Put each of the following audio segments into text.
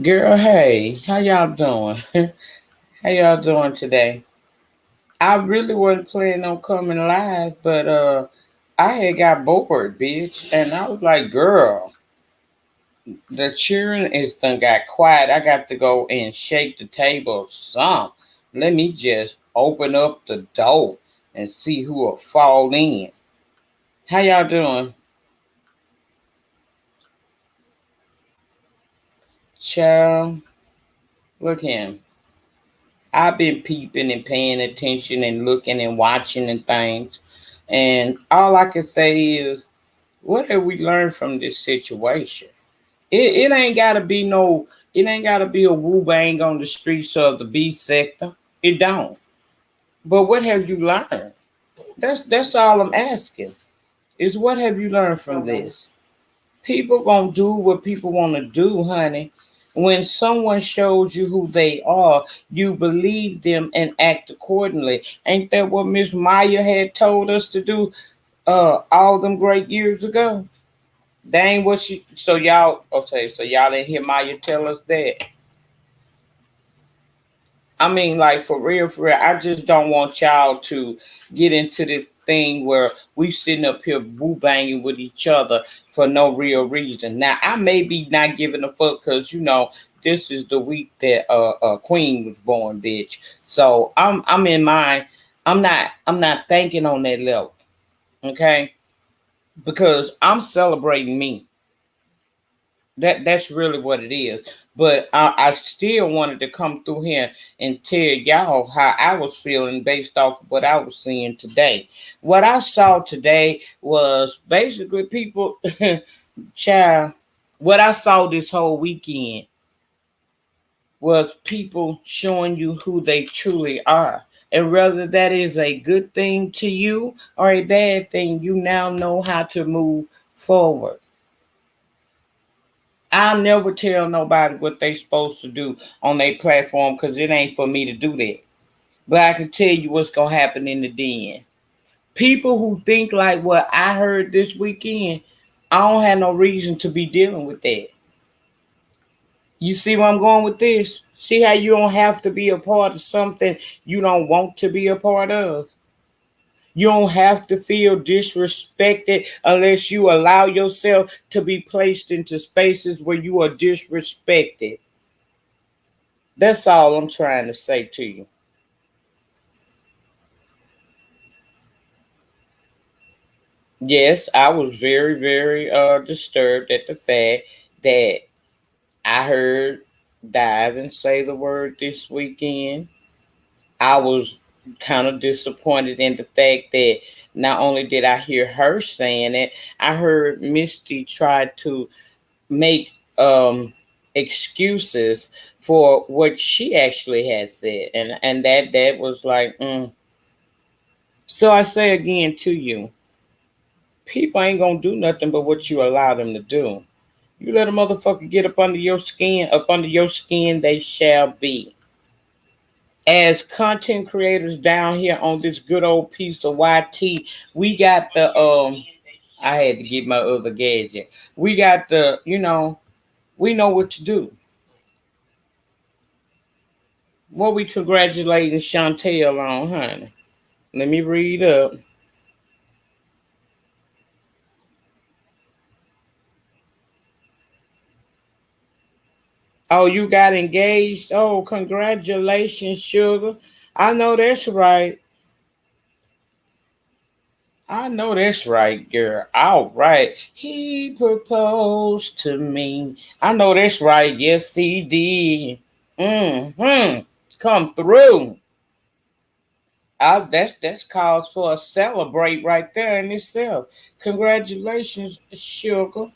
Girl, hey, how y'all doing? How y'all doing today? I really wasn't planning on coming live, but I had got bored, bitch, and I was like, girl, the cheering is done got quiet. I got to go and shake the table some. Let me just open up the door and see who will fall in. How y'all doing? Child, look him. I've been peeping and paying attention and looking and watching and things. And all I can say is, what have we learned from this situation? It ain't gotta be no, it ain't gotta be a woo bang on the streets of the B sector. It don't. But what have you learned? That's all I'm asking. Is what have you learned from this? People gonna do what people wanna do, honey. When someone shows you who they are, you believe them and act accordingly. Ain't that what Miss Maya had told us to do all them great years ago? That ain't what she. So y'all, okay, so y'all didn't hear Maya tell us that. I mean, like for real. I just don't want y'all to get into this thing where we sitting up here boo banging with each other for no real reason. Now, I may be not giving a fuck because this is the week that Queen was born, bitch. So I'm in my I'm not thinking on that level, okay? Because I'm celebrating me. That's really what it is. But I still wanted to come through here and tell y'all how I was feeling based off of what I was seeing today. What I saw today was basically people, child. What I saw this whole weekend was people showing you who they truly are. And whether that is a good thing to you or a bad thing, you now know how to move forward. I'll never tell nobody what they supposed to do on their platform because it ain't for me to do that. But I can tell you what's gonna happen in the den. People who think like what I heard this weekend, I don't have no reason to be dealing with that. You see where I'm going with this? See how you don't have to be a part of something you don't want to be a part of? You don't have to feel disrespected unless you allow yourself to be placed into spaces where you are disrespected. That's all I'm trying to say to you. Yes, I was very, very disturbed at the fact that I heard Dive say the word this weekend. I was kind of disappointed in the fact that not only did I hear her saying it, I heard Misty try to make excuses for what she actually had said, and that was like, So I say again to you, people ain't gonna do nothing but what you allow them to do. You let a motherfucker get up under your skin, they shall be. As content creators down here on this good old piece of YT, we got the I had to get my other gadget. We got we know what to do. What we congratulating Chantel on, honey? Let me read up. Oh, you got engaged? Oh, congratulations, sugar. I know that's right. I know that's right, girl. All right. He proposed to me. I know that's right. Yes, he did. Mm-hmm. Come through. That's cause for a celebrate right there in itself. Congratulations, sugar.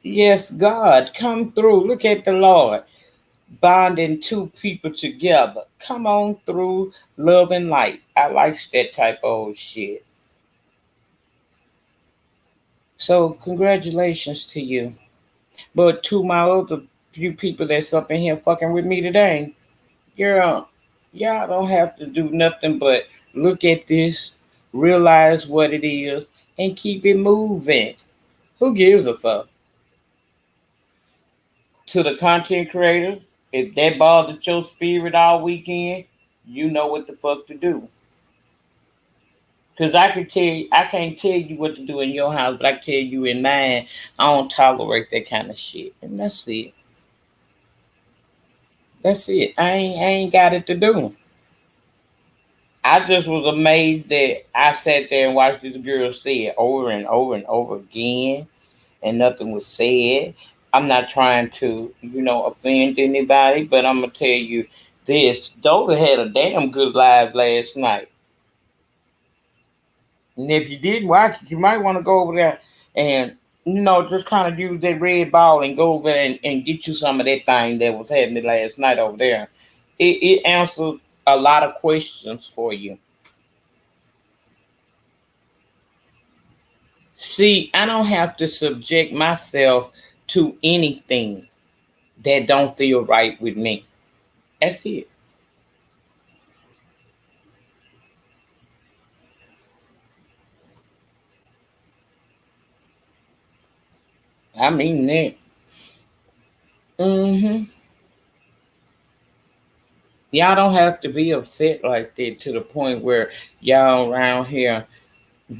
Yes, God, come through. Look at the Lord bonding two people together. Come on through, love and light. I like that type of old shit. So congratulations to you. But to my other few people that's up in here fucking with me today, girl, y'all don't have to do nothing but look at this, realize what it is, and keep it moving. Who gives a fuck? To the content creators, if that bothered your spirit all weekend, you know what the fuck to do. Cause I can't tell you what to do in your house, but I can tell you in mine, I don't tolerate that kind of shit. And that's it. That's it. I ain't got it to do. I just was amazed that I sat there and watched this girl say it over and over and over again, and nothing was said. I'm not trying to, offend anybody, but I'm gonna tell you this: Dover had a damn good live last night. And if you didn't watch it, you might want to go over there and just kind of use that red ball and go over there and get you some of that thing that was happening last night over there. It answers a lot of questions for you. See, I don't have to subject myself to anything that don't feel right with me. That's it. I mean that. Hmm. Y'all don't have to be upset like that to the point where y'all around here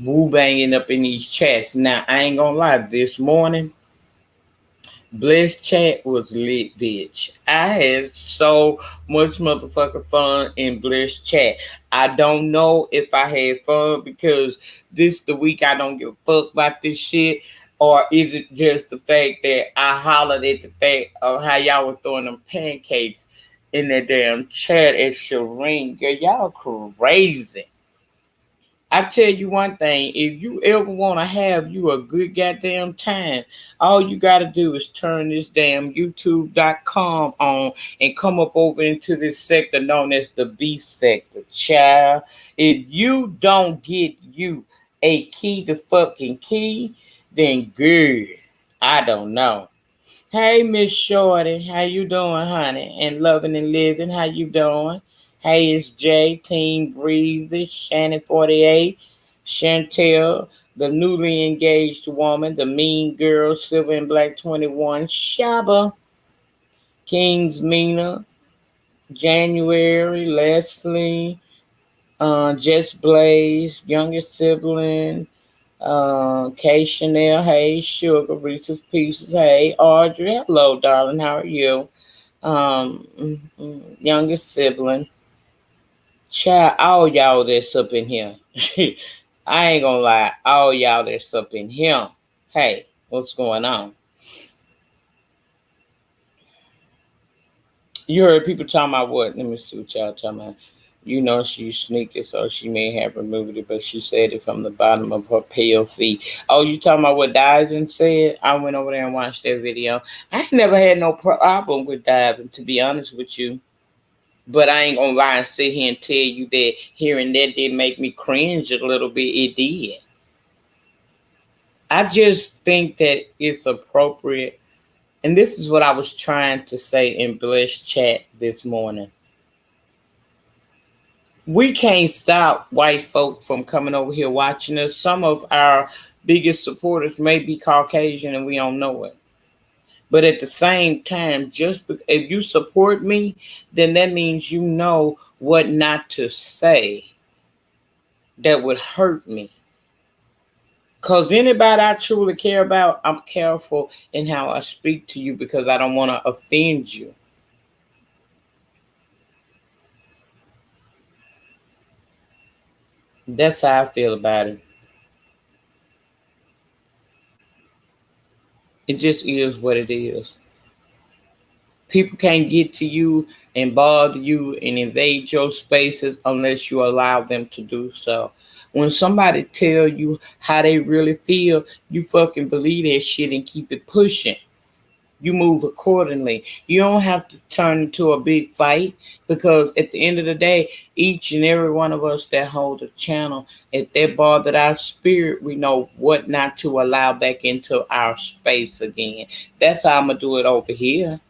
woo banging up in these chats. Now I ain't gonna lie, this morning Bliss chat was lit, bitch. I had so much motherfucking fun in Bliss chat. I don't know if I had fun because this the week I don't give a fuck about this shit, or is it just the fact that I hollered at the fact of how y'all was throwing them pancakes in that damn chat at Shireen? Girl, y'all crazy. I tell you one thing, if you ever want to have you a good goddamn time, all you got to do is turn this damn YouTube.com on and come up over into this sector known as the B sector. Child, if you don't get you a key to fucking key, then good. I don't know. Hey, Miss Shorty, how you doing, honey? And loving and living, how you doing? Hey, it's Jay, Team Breezy, Shannon 48, Chantel, the newly engaged woman, the mean girl, Silver and Black 21, Shaba, Kings Mina, January, Leslie, Jess Blaze, youngest sibling, K Chanel, hey, Sugar, Reese's Pieces, hey, Audrey, hello, darling, how are you? Youngest sibling, child, all y'all that's up in here. I ain't gonna lie, all y'all that's up in here. Hey, what's going on? You heard people talking about what? Let me see what y'all talking about. She's sneaky, so she may have removed it, but she said it from the bottom of her pale feet. Oh, you talking about what Diving said? I went over there and watched that video. I ain't never had no problem with Diving, to be honest with you. But I ain't gonna lie and sit here and tell you that hearing that did make me cringe a little bit. It did. I just think that it's appropriate. And this is what I was trying to say in Bliss chat this morning. We can't stop white folk from coming over here watching us. Some of our biggest supporters may be Caucasian and we don't know it. But at the same time, if you support me, then that means you know what not to say that would hurt me. Because anybody I truly care about, I'm careful in how I speak to you because I don't want to offend you. That's how I feel about it. It just is what it is. People can't get to you and bother you and invade your spaces unless you allow them to do so. When somebody tell you how they really feel, you fucking believe that shit and keep it pushing. You move accordingly. You don't have to turn into a big fight because at the end of the day, each and every one of us that hold a channel, if they bothered our spirit, we know what not to allow back into our space again. That's how I'm gonna do it over here.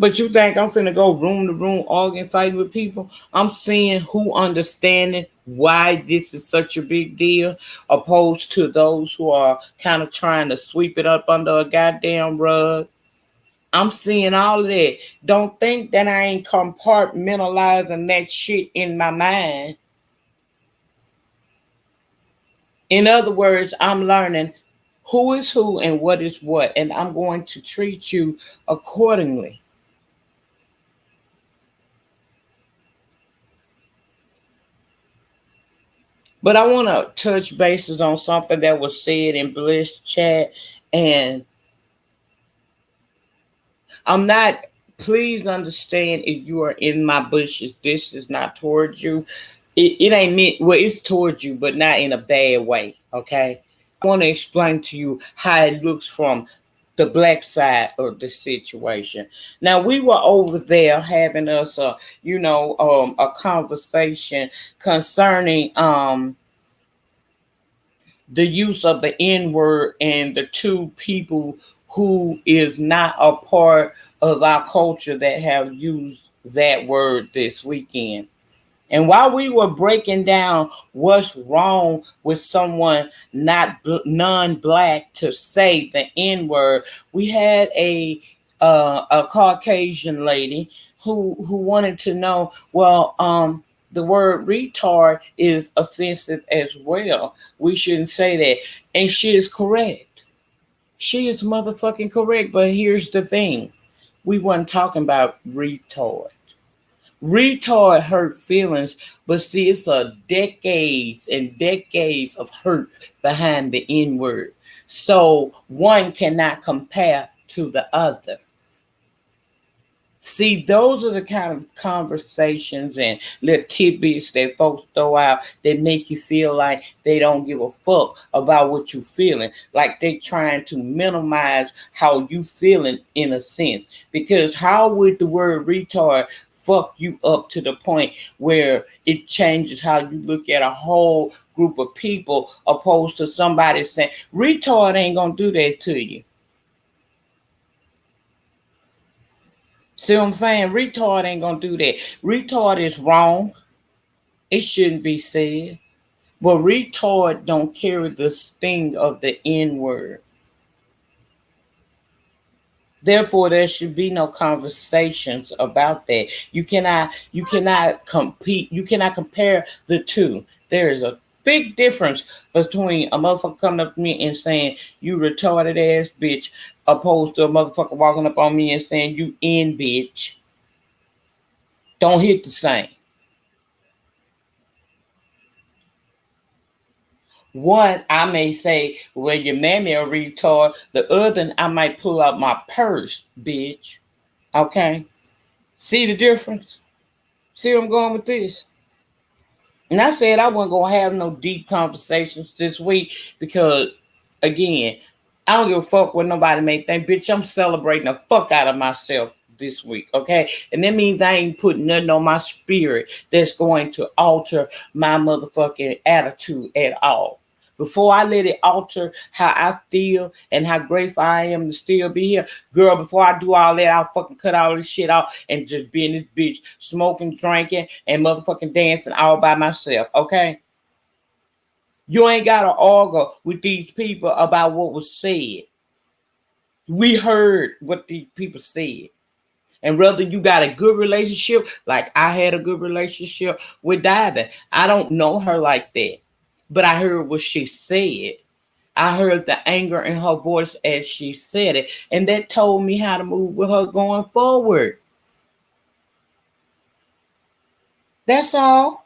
But you think I'm finna go room to room arguing, fighting with people? I'm seeing who understanding why this is such a big deal, opposed to those who are kind of trying to sweep it up under a goddamn rug. I'm seeing all of that. Don't think that I ain't compartmentalizing that shit in my mind. In other words, I'm learning who is who and what is what, and I'm going to treat you accordingly. But I want to touch bases on something that was said in Bliss chat, and I'm not. Please understand, if you are in my bushes, this is not towards you. It ain't meant. Well, it's towards you, but not in a bad way. Okay. I want to explain to you how it looks from the black side of the situation. Now, we were over there having us a conversation concerning the use of the N word and the two people who is not a part of our culture that have used that word this weekend. And while we were breaking down what's wrong with someone not non-black to say the N-word, we had a Caucasian lady who wanted to know, well, the word retard is offensive as well. We shouldn't say that. And she is correct. She is motherfucking correct. But here's the thing. We weren't talking about retard. Retard hurt feelings, but see, it's a decades and decades of hurt behind the N word. So one cannot compare to the other. See, those are the kind of conversations and little tidbits that folks throw out that make you feel like they don't give a fuck about what you're feeling. Like they trying to minimize how you feeling in a sense. Because how would the word retard fuck you up to the point where it changes how you look at a whole group of people, opposed to somebody saying retard ain't gonna do that to you? See what I'm saying? Retard ain't gonna do that. Retard is wrong. It shouldn't be said. But retard don't carry the sting of the N word. Therefore, there should be no conversations about that. You cannot compete. You cannot compare the two. There is a big difference between a motherfucker coming up to me and saying you retarded ass bitch, opposed to a motherfucker walking up on me and saying you in bitch. Don't hit the same. One, I may say, well, your mammy a retard. The other, I might pull out my purse, bitch. Okay? See the difference? See where I'm going with this? And I said I wasn't going to have no deep conversations this week because, again, I don't give a fuck what nobody may think. Bitch, I'm celebrating the fuck out of myself this week, okay? And that means I ain't putting nothing on my spirit that's going to alter my motherfucking attitude at all. Before I let it alter how I feel and how grateful I am to still be here, girl, before I do all that, I'll fucking cut all this shit off and just be in this bitch smoking, drinking, and motherfucking dancing all by myself, okay? You ain't got to argue with these people about what was said. We heard what these people said. And whether you got a good relationship, like I had a good relationship with Diamond, I don't know her like that. But I heard what she said. I heard the anger in her voice as she said it. And that told me how to move with her going forward. That's all.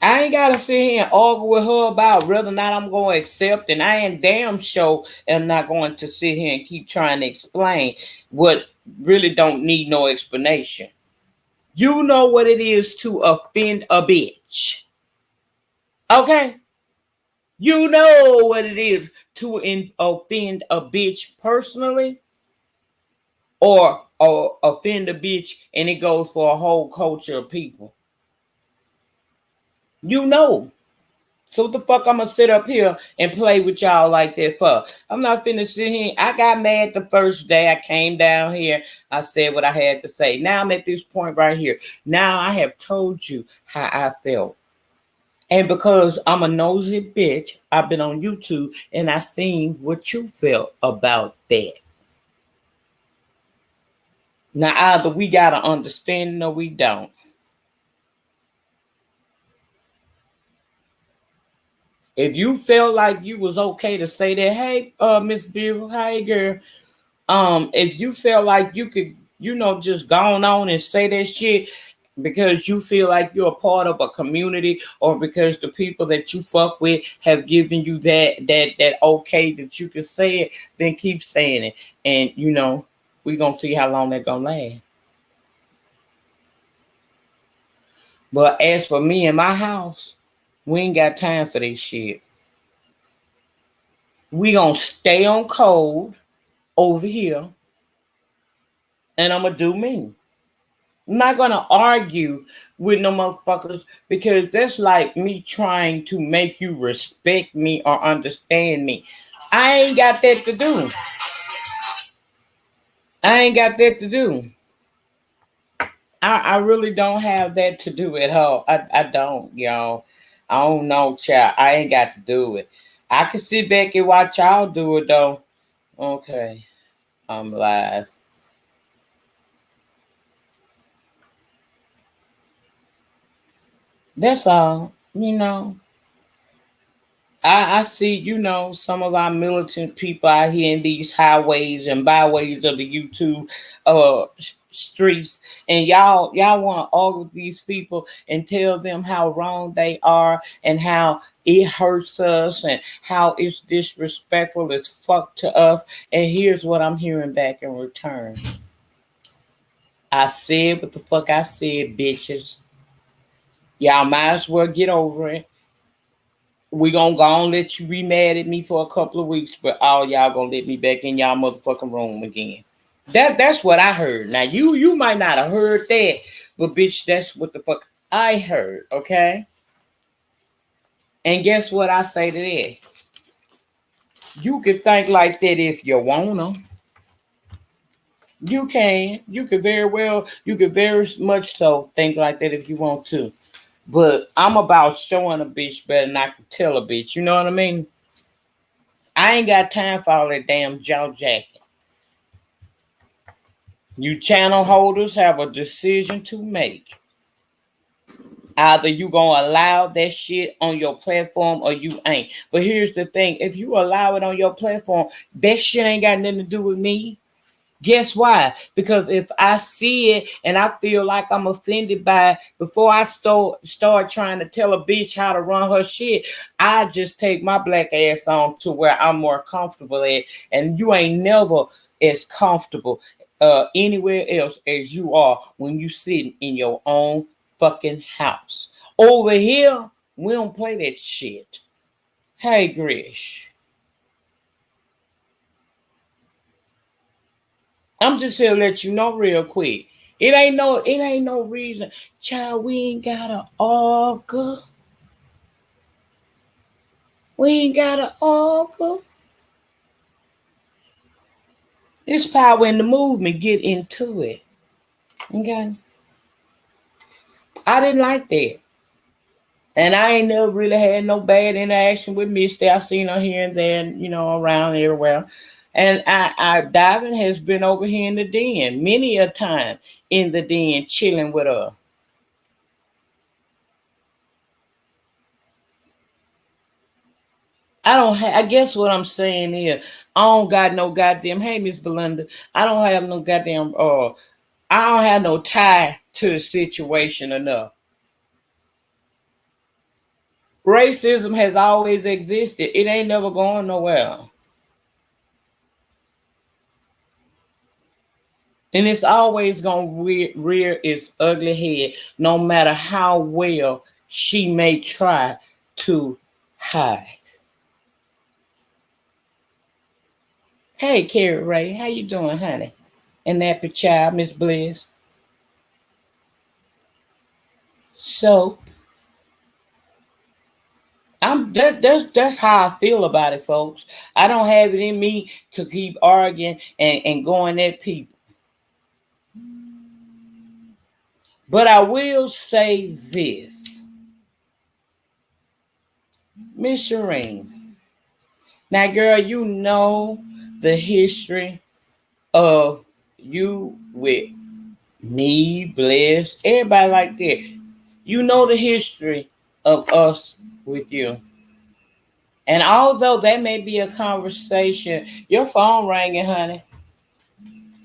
I ain't gotta sit here and argue with her about whether or not I'm going to accept, and I ain't damn sure am not going to sit here and keep trying to explain what really don't need no explanation. You know what it is to offend a bitch, okay? You know what it is to offend a bitch personally, or offend a bitch, and it goes for a whole culture of people. You know. So what the fuck I'm gonna sit up here and play with y'all like that for? I'm not finna sit here. I got mad the first day I came down here. I said what I had to say. Now I'm at this point right here. Now I have told you how I felt. And because I'm a nosy bitch, I've been on YouTube and I seen what you felt about that. Now either we got to understand or we don't. If you felt like you was okay to say that, hey, Miss Beaver, hey girl, if you felt like you could, just go on and say that shit because you feel like you're a part of a community or because the people that you fuck with have given you that okay that you can say it, then keep saying it. And we gonna see how long that gonna last. But as for me and my house, we ain't got time for this shit. We gonna stay on code over here, and I'm gonna do me. I'm not gonna argue with no motherfuckers because that's like me trying to make you respect me or understand me. I ain't got that to do. I ain't got that to do. I really don't have that to do at all. I don't, y'all. I don't know, child. I ain't got to do it. I can sit back and watch y'all do it though. Okay, I'm live. That's all. I see, some of our militant people out here in these highways and byways of the YouTube streets, and y'all want to argue with these people and tell them how wrong they are and how it hurts us and how it's disrespectful as fuck to us. And here's what I'm hearing back in return. I said what the fuck I said, bitches. Y'all might as well get over it. We gonna go and let you be mad at me for a couple of weeks, but all y'all gonna let me back in y'all motherfucking room again. That's what I heard. Now you might not have heard that, but bitch, that's what the fuck I heard. Okay. And guess what I say to that? You can think like that if you wanna. You can. You could very well. You could very much so think like that if you want to. But I'm about showing a bitch better than I can tell a bitch. You know what I mean? I ain't got time for all that damn jaw jacking. You channel holders have a decision to make. Either you gonna allow that shit on your platform or you ain't. But here's the thing: if you allow it on your platform, that shit ain't got nothing to do with me. Guess why? Because if I see it and I feel like I'm offended by it, before I start trying to tell a bitch how to run her shit, I just take my black ass on to where I'm more comfortable at. And you ain't never as comfortable anywhere else as you are when you sitting in your own fucking house. Over here, we don't play that shit. Hey, Grish. I'm just here to let you know real quick. It ain't no reason. Child, we ain't gotta argue. We ain't gotta argue. It's power in the movement. Get into it. Okay. I didn't like that. And I ain't never really had no bad interaction with Misty. I seen her here and there, around everywhere. And I Diving has been over here in the den many a time in the den chilling with her. I guess what I'm saying is I don't got no goddamn, hey Miss Belinda, I don't have no goddamn I don't have no tie to the situation enough. Racism has always existed. It ain't never going nowhere. And it's always gonna rear its ugly head, no matter how well she may try to hide. Hey Carrie Ray, how you doing, honey? And that child, Miss Bliss. So That's how I feel about it, folks. I don't have it in me to keep arguing and going at people. But I will say this, Miss Shireen. Now, girl, you know the history of you with me, Bless, everybody like that. You know the history of us with you. And although that may be a conversation, your phone ringing, honey.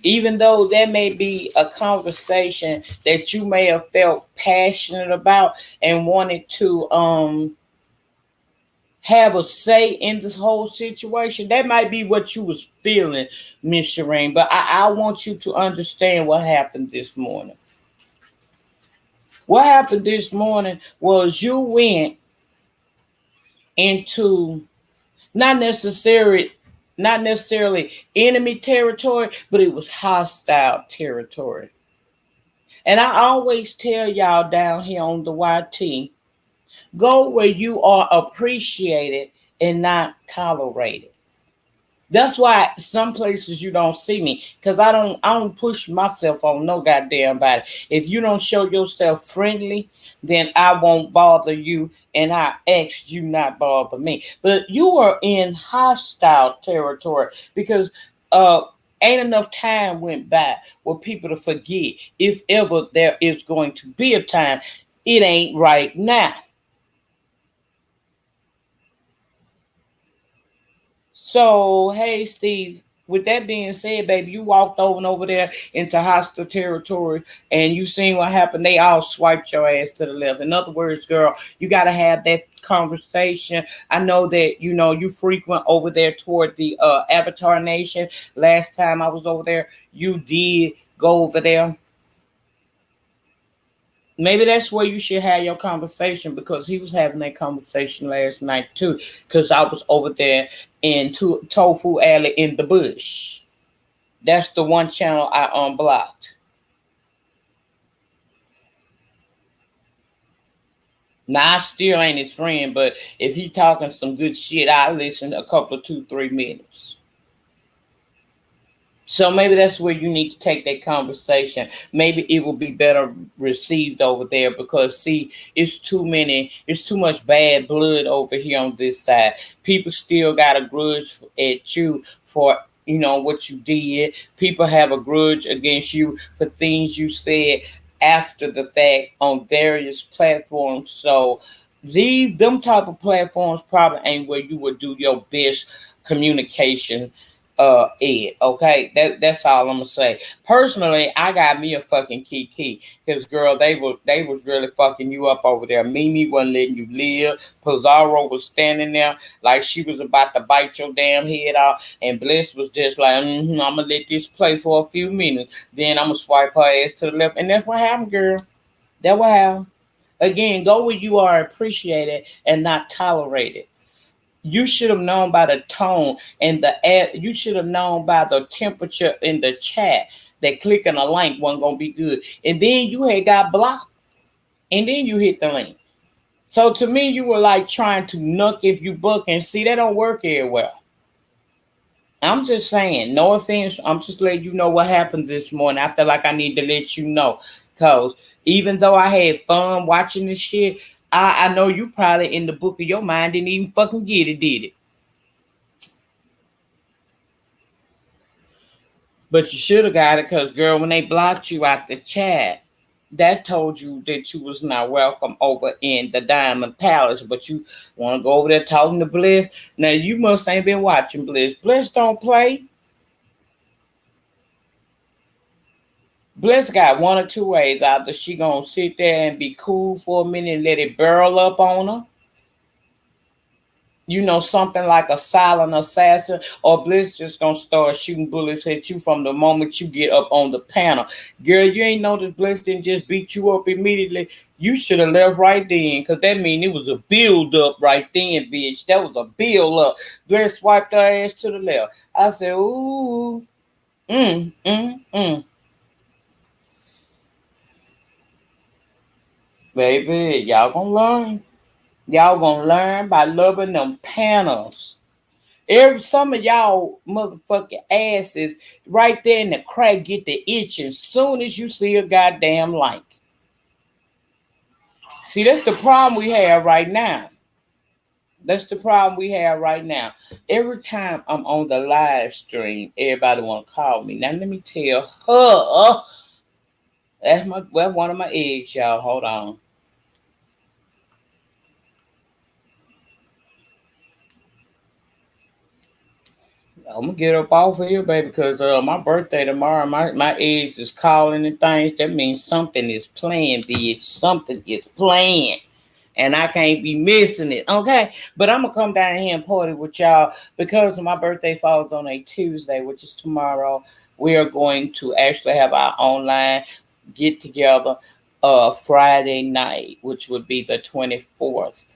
Even though that may be a conversation that you may have felt passionate about and wanted to have a say in this whole situation, that might be what you was feeling, Miss Shireen. But I want you to understand what happened this morning. What happened this morning was you went into not necessarily enemy territory, but it was hostile territory. And I always tell y'all down here on the YT, go where you are appreciated and not tolerated. That's why some places you don't see me, because I don't push myself on no goddamn body. If you don't show yourself friendly, then I won't bother you, and I ask you not bother me. But you are in hostile territory because uh ain't enough time went by for people to forget, if ever there is going to be a time. It ain't right now. So, hey, Steve, with that being said, baby, you walked over there into hostile territory and you seen what happened. They all swiped your ass to the left. In other words, girl, you got to have that conversation. I know that, you frequent over there toward the Avatar Nation. Last time I was over there, you did go over there. Maybe that's where you should have your conversation, because he was having that conversation last night too. Because I was over there in Tofu Alley in the bush. That's the one channel I unblocked. Now I still ain't his friend, but if he talking some good shit, I listen a couple of 2-3 minutes. So maybe that's where you need to take that conversation. Maybe it will be better received over there, because see, it's too much bad blood over here on this side. People still got a grudge at you for what you did. People have a grudge against you for things you said after the fact on various platforms. So them type of platforms probably ain't where you would do your best communication, Ed. Okay, that's all I'm gonna say. Personally, I got me a fucking key, because girl, they was really fucking you up over there. Mimi wasn't letting you live. Pizarro was standing there like she was about to bite your damn head off, and Bliss was just like, I'm gonna let this play for a few minutes, then I'm gonna swipe her ass to the left, and that's what happened, girl. That what happened. Again, go where you are appreciated and not tolerated. You should have known by the tone and the ad. You should have known by the temperature in the chat that clicking a link wasn't gonna be good. And then you had got blocked, and then you hit the link. So to me, you were like trying to nuck if you buck, and see that don't work very well. I'm just saying, no offense. I'm just letting you know what happened this morning. I feel like I need to let you know, cause even though I had fun watching this shit, I know you probably in the book of your mind didn't even fucking get it, did it? But you should have got it, because, girl, when they blocked you out the chat, that told you that you was not welcome over in the Diamond Palace. But you want to go over there talking to Bliss. Now, you must ain't been watching Bliss. Bliss don't play. Bliss got one or two ways. Either she going to sit there and be cool for a minute and let it barrel up on her, something like a silent assassin, or Bliss just gonna start shooting bullets at you from the moment you get up on the panel. Girl, you ain't noticed Bliss didn't just beat you up immediately. You should have left right then, because that mean it was a build up right then, bitch. That was a build up. Bliss swiped her ass to the left. I said, ooh, mm, mm, mm. Baby, y'all gonna learn. Y'all gonna learn by loving them panels. Some of y'all motherfucking asses right there in the crack get the itch as soon as you see a goddamn like. See, that's the problem we have right now. That's the problem we have right now. Every time I'm on the live stream, everybody want to call me. Now let me tell her. That's one of my eggs, y'all. Hold on. I'm gonna get up off of here, baby, because my birthday tomorrow. My eggs is calling and things. That means something is playing, bitch. Something is playing. And I can't be missing it, okay? But I'm gonna come down here and party with y'all because my birthday falls on a Tuesday, which is tomorrow. We are going to actually have our online get together Friday night, which would be the 24th.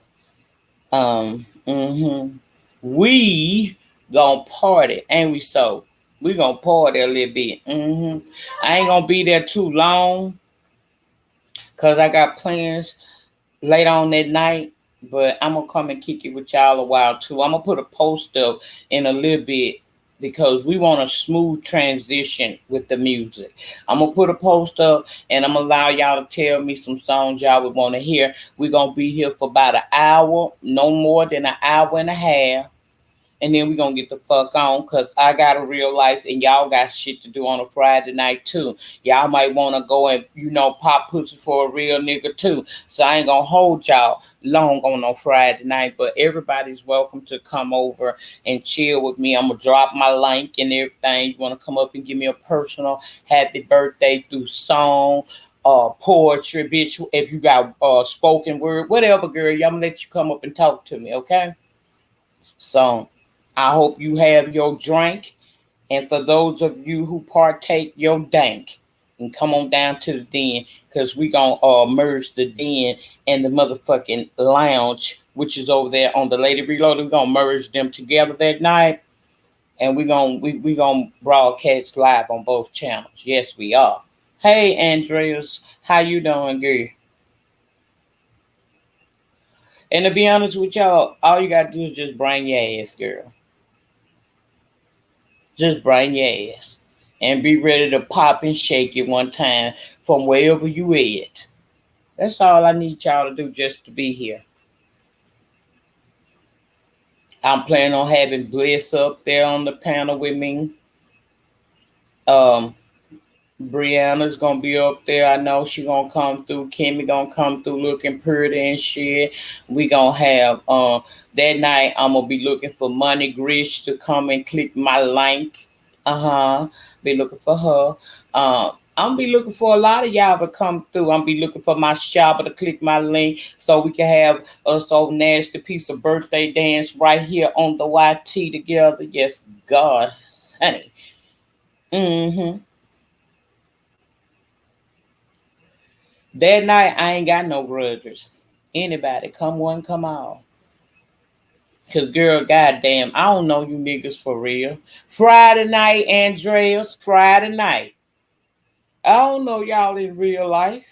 We gonna party, and we gonna party a little bit. I ain't gonna be there too long because I got plans late on that night, but I'm gonna come and kick it with y'all a while too. I'm gonna put a post up in a little bit because we want a smooth transition with the music. I'm gonna put a post up and I'm gonna allow y'all to tell me some songs y'all would want to hear. We're gonna be here for about an hour, no more than an hour and a half, and then we gonna get the fuck on because I got a real life and y'all got shit to do on a Friday night too. Y'all might want to go and pop pussy for a real nigga too. So I ain't gonna hold y'all long on no Friday night, but everybody's welcome to come over and chill with me. I'm gonna drop my link and everything. You want to come up and give me a personal happy birthday through song, poetry, bitch. If you got spoken word, whatever, girl, I'm gonna let you come up and talk to me, okay? So I hope you have your drink. And for those of you who partake your dank, and come on down to the den, because we going to merge the den and the motherfucking lounge, which is over there on the Lady Reloaded. We're going to merge them together that night. And we gonna broadcast live on both channels. Yes, we are. Hey, Andreas. How you doing, girl? And to be honest with y'all, all you got to do is just bring your ass, girl. Just bring your ass and be ready to pop and shake it one time from wherever you at. That's all I need y'all to do just to be here. I'm planning on having Bliss up there on the panel with me. Brianna's gonna be up there. I know she gonna come through. Kimmy gonna come through looking pretty and shit. We gonna have that night. I'm gonna be looking for Money Grish to come and click my link. Be looking for her. I'm be looking for a lot of y'all to come through. I'm be looking for my shopper to click my link so we can have us old nasty piece of birthday dance right here on the YT together. Yes, God, honey. That night I ain't got no grudges. Anybody, come one, come all. Cause girl, goddamn, I don't know you niggas for real. Friday night, Andreas, Friday night. I don't know y'all in real life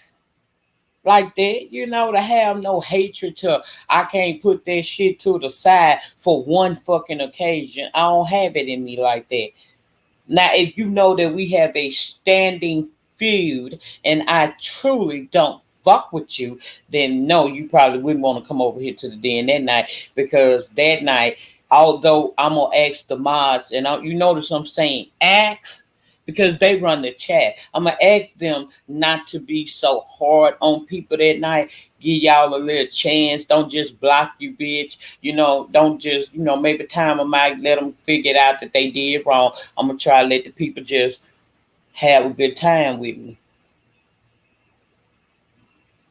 like that, to have no hatred to I can't put that shit to the side for one fucking occasion. I don't have it in me like that. Now, if you know that we have a standing feud and I truly don't fuck with you, then no, you probably wouldn't want to come over here to the den that night because that night, although I'm going to ask the mods, and you notice I'm saying ask because they run the chat. I'm going to ask them not to be so hard on people that night. Give y'all a little chance. Don't just block you, bitch. Don't just, maybe time I might let them figure it out that they did wrong. I'm going to try to let the people just have a good time with me.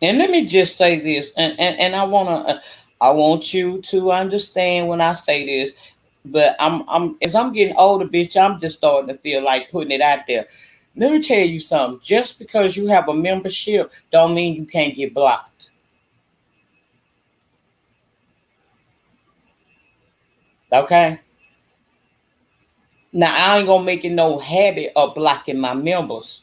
And let me just say this, and I want you to understand when I say this, but as I'm getting older, bitch, I'm just starting to feel like putting it out there. Let me tell you something. Just because you have a membership don't mean you can't get blocked. Okay? Now I ain't gonna make it no habit of blocking my members.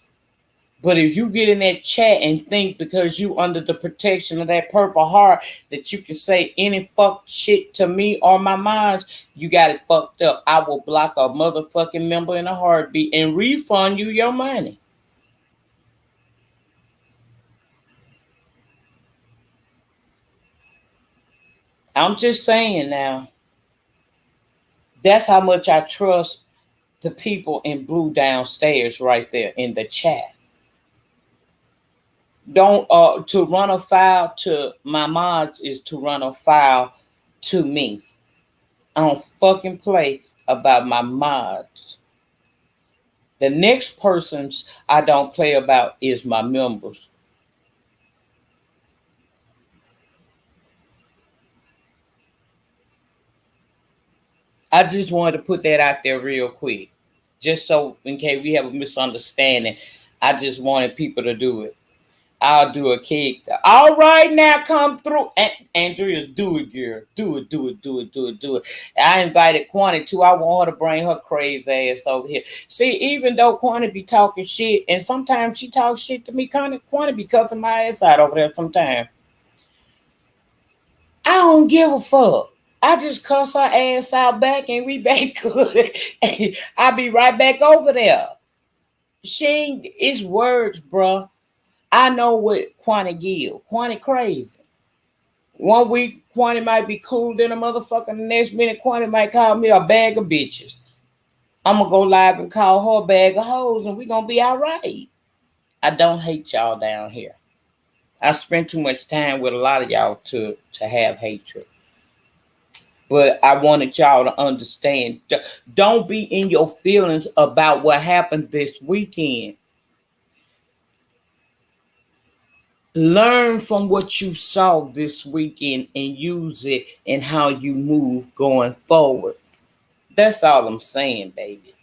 But if you get in that chat and think because you under the protection of that purple heart that you can say any fuck shit to me or my minds, you got it fucked up. I will block a motherfucking member in a heartbeat and refund you your money. I'm just saying now. That's how much I trust the people in blue downstairs right there in the chat. Don't to run a file to my mods is to run a file to me. I don't fucking play about my mods. The next persons I don't play about is my members. I just wanted to put that out there real quick. Just so in case we have a misunderstanding, I just wanted people to do it. I'll do a cake. All right, now come through. Andrea, do it, girl. Do it, do it, do it, do it, do it. I invited Quantity too. I want her to bring her crazy ass over here. See, even though Quantity be talking shit, and sometimes she talks shit to me, Quantity be cussing my ass out over there sometimes. I don't give a fuck. I just cuss her ass out back and we back good. I'll be right back over there. She ain't, it's words, bruh. I know what Quantity give. Quantity crazy. One week, Quantity might be cool, then a motherfucker the next minute, Quantity might call me a bag of bitches. I'm going to go live and call her a bag of hoes and we going to be all right. I don't hate y'all down here. I spent too much time with a lot of y'all to have hatred. But I wanted y'all to understand. Don't be in your feelings about what happened this weekend. Learn from what you saw this weekend and use it in how you move going forward. That's all I'm saying, baby.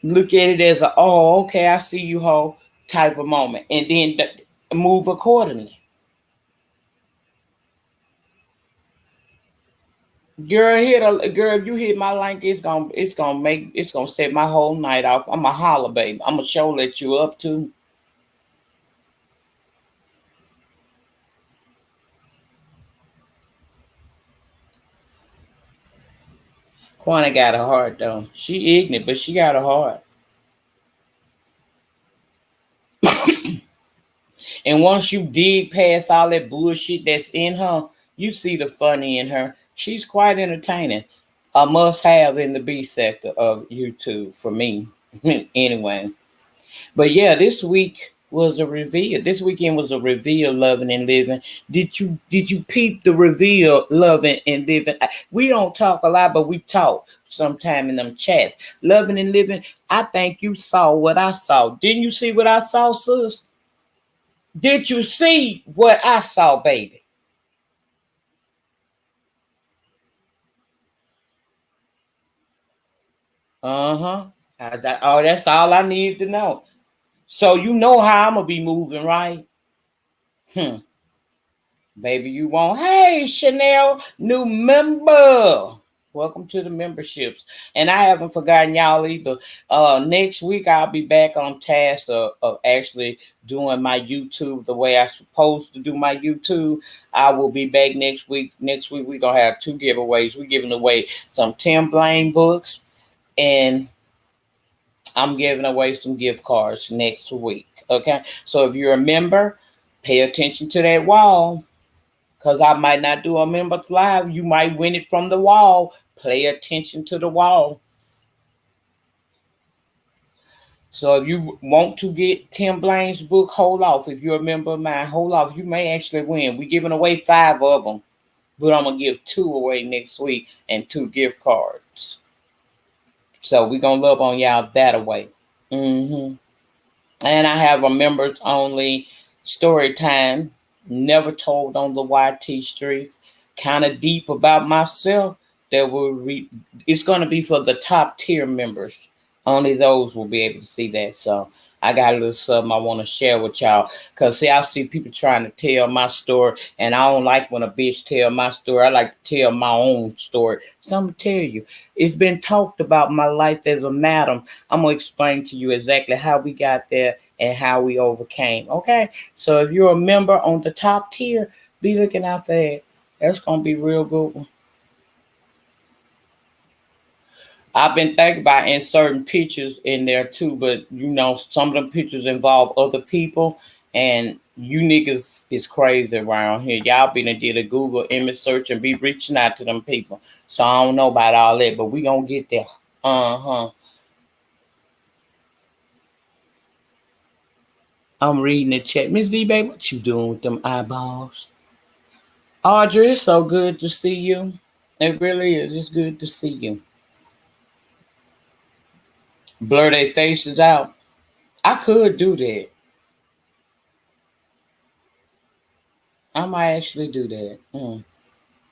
Look at it as a, oh, okay, I see you, ho, type of moment. And then move accordingly. Girl, you hit my link, it's gonna set my whole night off. I'm a holler, baby. I'm a show let you up too. Quanta got a heart though. She ignorant, but she got a heart. And once you dig past all that bullshit that's in her, you see the funny in her. She's quite entertaining. A must-have in the B sector of YouTube for me, anyway. But yeah, this week was a reveal. This weekend was a reveal, loving and living. Did you peep the reveal, loving and living? We don't talk a lot, but we talk sometime in them chats. Loving and living. I think you saw what I saw. Didn't you see what I saw, sis? Did you see what I saw, baby? Uh-huh. Oh, that's all I need to know. So you know how I'm gonna be moving, right? Baby, you won't. Hey, Chanel, new member. Welcome to the memberships. And I haven't forgotten y'all either. Next week, I'll be back on task of actually doing my YouTube the way I'm supposed to do my YouTube. I will be back next week. Next week, we're going to have 2 giveaways. We're giving away some Tim Blaine books, and I'm giving away some gift cards next week. Okay? So if you're a member, pay attention to that wall. Because I might not do a members live. You might win it from the wall. Pay attention to the wall. So if you want to get Tim Blaine's book, hold off. If you're a member of mine, hold off. You may actually win. We're giving away 5 of them. But I'm going to give 2 away next week and 2 gift cards. So we're going to love on y'all that way. And I have a members only story time. Never told on the YT streets, kind of deep about myself. That will it's going to be for the top tier members. Only those will be able to see that. So I got a little something I want to share with y'all. Cause see, I see people trying to tell my story, and I don't like when a bitch tell my story. I like to tell my own story. So I'm gonna tell you, it's been talked about my life as a madam. I'm gonna explain to you exactly how we got there and how we overcame. Okay, so if you're a member on the top tier, be looking out for that. That's gonna be real good. I've been thinking about inserting pictures in there too, but some of them pictures involve other people, and you niggas is crazy around here. Y'all been and did a Google image search and be reaching out to them people. So I don't know about all that, but we gonna get there. Uh-huh. I'm reading the chat. Miss V baby, what you doing with them eyeballs? Audrey, it's so good to see you. It really is. It's good to see you. Blur their faces out. I could do that. I might actually do that.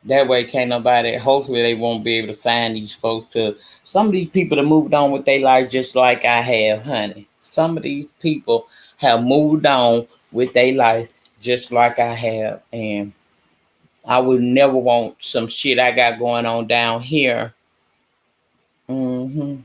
That way, can't nobody. Hopefully, they won't be able to find these folks. Cause some of these people have moved on with their life just like I have, honey. Some of these people have moved on with their life just like I have, and I would never want some shit I got going on down here. hmm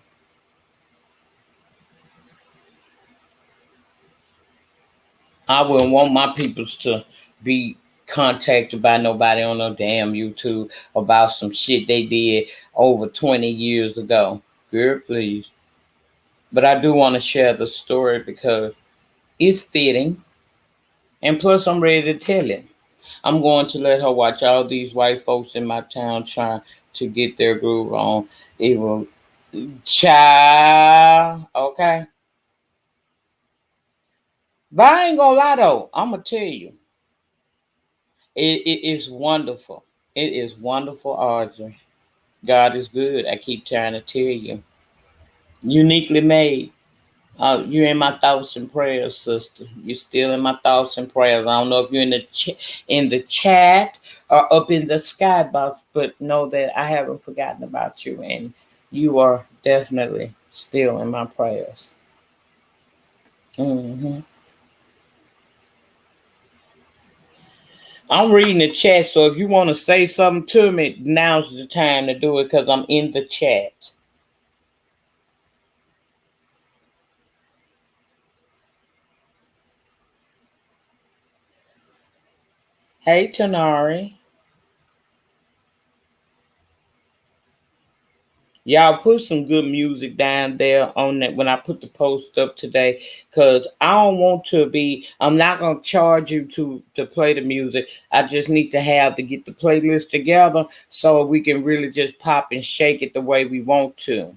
I wouldn't want my peoples to be contacted by nobody on no damn YouTube about some shit they did over 20 years ago. Girl, please. But I do want to share the story because it's fitting. And plus, I'm ready to tell it. I'm going to let her watch all these white folks in my town trying to get their groove on. It will, child, okay? But I ain't gonna lie though. I'm gonna tell you, it is wonderful. It is wonderful, Audrey. God is good. I keep trying to tell you. Uniquely made. You're in my thoughts and prayers, sister. You're still in my thoughts and prayers. I don't know if you're in the chat or up in the skybox, but know that I haven't forgotten about you, and you are definitely still in my prayers. hmm I'm reading the chat, so if you want to say something to me, now's the time to do it because I'm in the chat. Hey, Tanari. Y'all put some good music down there on that when I put the post up today, because I don't want to be. I'm not gonna charge you to play the music. I just need to have to get the playlist together so we can really just pop and shake it the way we want to.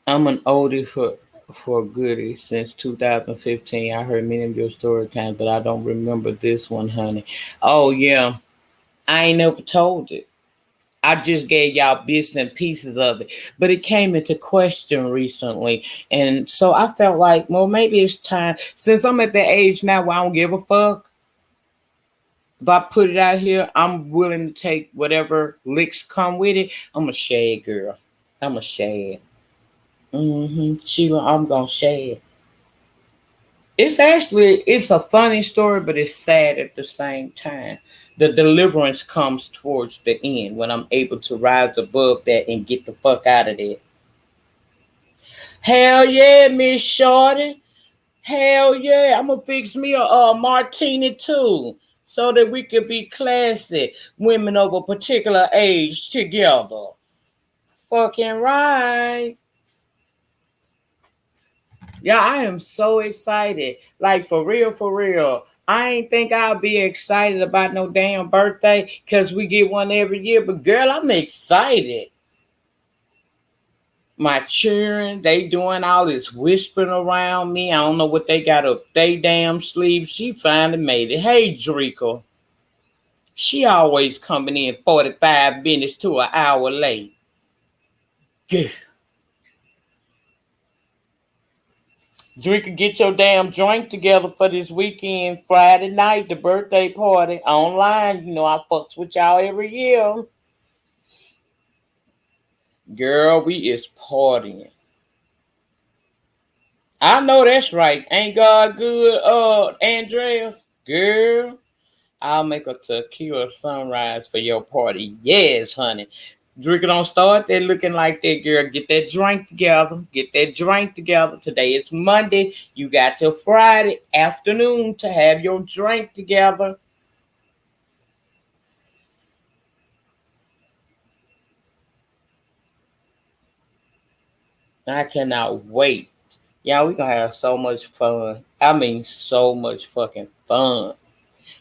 I'm an oldie for goodie since 2015. I heard many of your story times, but I don't remember this one, honey. Oh yeah, I ain't never told it. I just gave y'all bits and pieces of it, but it came into question recently, and so I felt like, well, maybe it's time. Since I'm at the age now where I don't give a fuck, if I put it out here, I'm willing to take whatever licks come with it. I'm a shade girl. I'm a shade. Sheila, I'm gonna shade. It's a funny story, but it's sad at the same time. The deliverance comes towards the end when I'm able to rise above that and get the fuck out of there. Hell yeah, Miss Shorty. Hell yeah. I'm gonna fix me a martini too. So that we could be classy women of a particular age together. Fucking right. Yeah, I am so excited. Like for real, for real. I ain't think I'll be excited about no damn birthday because we get one every year. But girl, I'm excited. My children, they doing all this whispering around me. I don't know what they got up they damn sleeve. She finally made it. Hey, Draco. She always coming in 45 minutes to an hour late. Yeah. Draco, get your damn drink together for this weekend, Friday night, the birthday party online. You know I fucks with y'all every year. Girl, we is partying. I know that's right. Ain't God good, Andreas? Girl, I'll make a tequila sunrise for your party. Yes, honey. Drink it on start there looking like that, girl. Get that drink together. Get that drink together. Today is Monday. You got till Friday afternoon to have your drink together. I cannot wait. Yeah, we gonna have so much fun. I mean, so much fucking fun.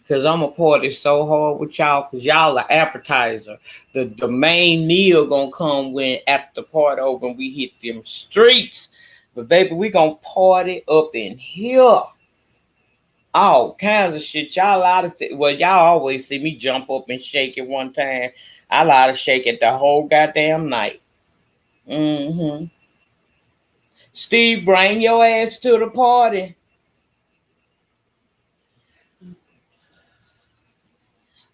Cause I'm a party so hard with y'all, cause y'all are appetizer. The main meal gonna come when after the party over and we hit them streets. But baby, we gonna party up in here. All kinds of shit. Y'all out of well, y'all always see me jump up and shake it one time. I lot to shake it the whole goddamn night. Mm-hmm. Steve, bring your ass to the party.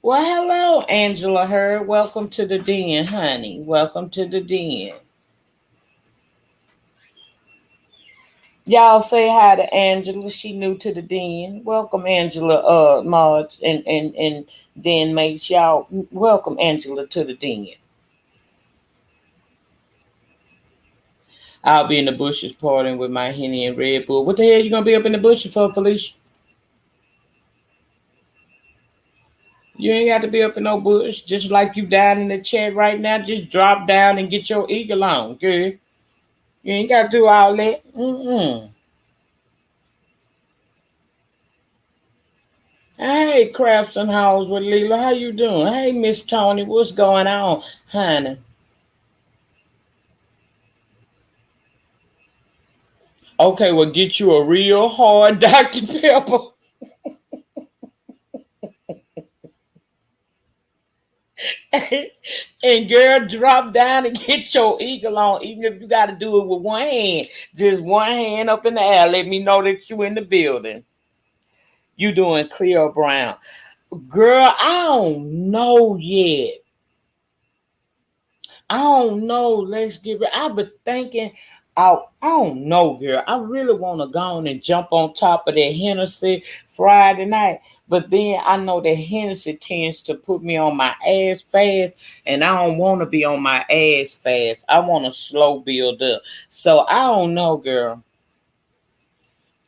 Well, hello, Angela Hurd. Welcome to the den, honey. Welcome to the den. Y'all say hi to Angela. She new to the den. Welcome, Angela, mods and den mates. Y'all welcome Angela to the den. I'll be in the bushes partying with my Henny and Red Bull. What the hell you gonna be up in the bushes for, Felicia? You ain't got to be up in no bush. Just like you down in the chat right now, just drop down and get your eagle on, girl. You ain't got to do all that. Mm-mm. Hey, Crafts and Halls with Leela. How you doing? Hey, Miss Tony. What's going on, honey? Okay, well, get you a real hard Dr. Pepper. And girl, drop down and get your eagle on, even if you got to do it with one hand. Just one hand up in the air. Let me know that you in the building. You doing clear brown. Girl, I don't know yet. I don't know. Let's get it. I was thinking, I don't know, girl. I really want to go on and jump on top of that Hennessy Friday night. But then I know that Hennessy tends to put me on my ass fast. And I don't want to be on my ass fast. I want to slow build up. So I don't know, girl.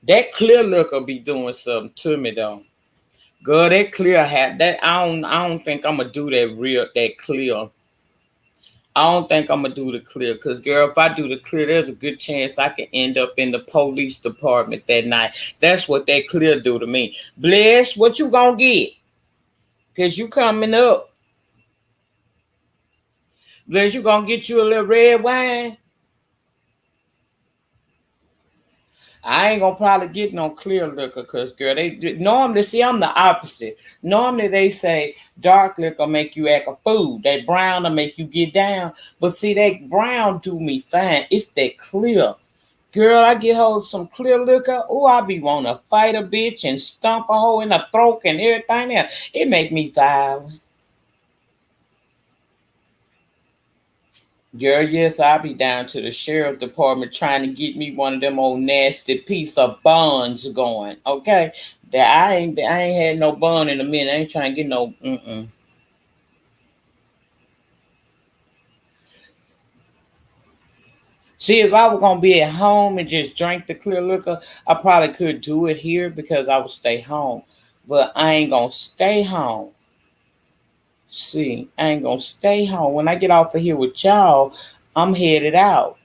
That clear look will be doing something to me, though. Girl, that clear hat. That I don't think I'm gonna do that clear. I don't think I'm gonna do the clear, cause girl, if I do the clear, there's a good chance I can end up in the police department that night. That's what that clear do to me. Bless, what you gonna get? Cause you coming up. Bless, you gonna get you a little red wine. I ain't gonna probably get no clear liquor, cause girl, they normally see I'm the opposite. Normally they say dark liquor make you act a fool. That brown will make you get down. But see, that brown do me fine. It's that clear. Girl, I get hold of some clear liquor. Oh, I be want to fight a bitch and stomp a hole in the throat and everything else. It make me violent. Girl, yes, I be down to the sheriff department trying to get me one of them old nasty piece of bonds going. Okay, that I ain't had no bond in a minute. I ain't trying to get no. Mm-mm. See, if I was gonna be at home and just drink the clear liquor, I probably could do it here because I would stay home. But I ain't gonna stay home. See, I ain't gonna stay home. When I get off of here with y'all, I'm headed out.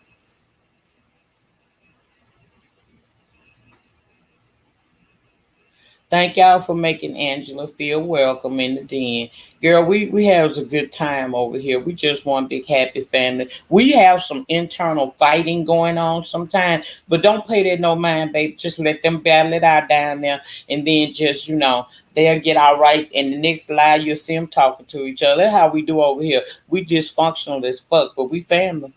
Thank y'all for making Angela feel welcome in the den. Girl, we have a good time over here. We just one big happy family. We have some internal fighting going on sometimes, but don't pay that no mind, baby. Just let them battle it out down there, and then just, they'll get all right. And the next live, you'll see them talking to each other. That's how we do over here. We dysfunctional as fuck, but we family.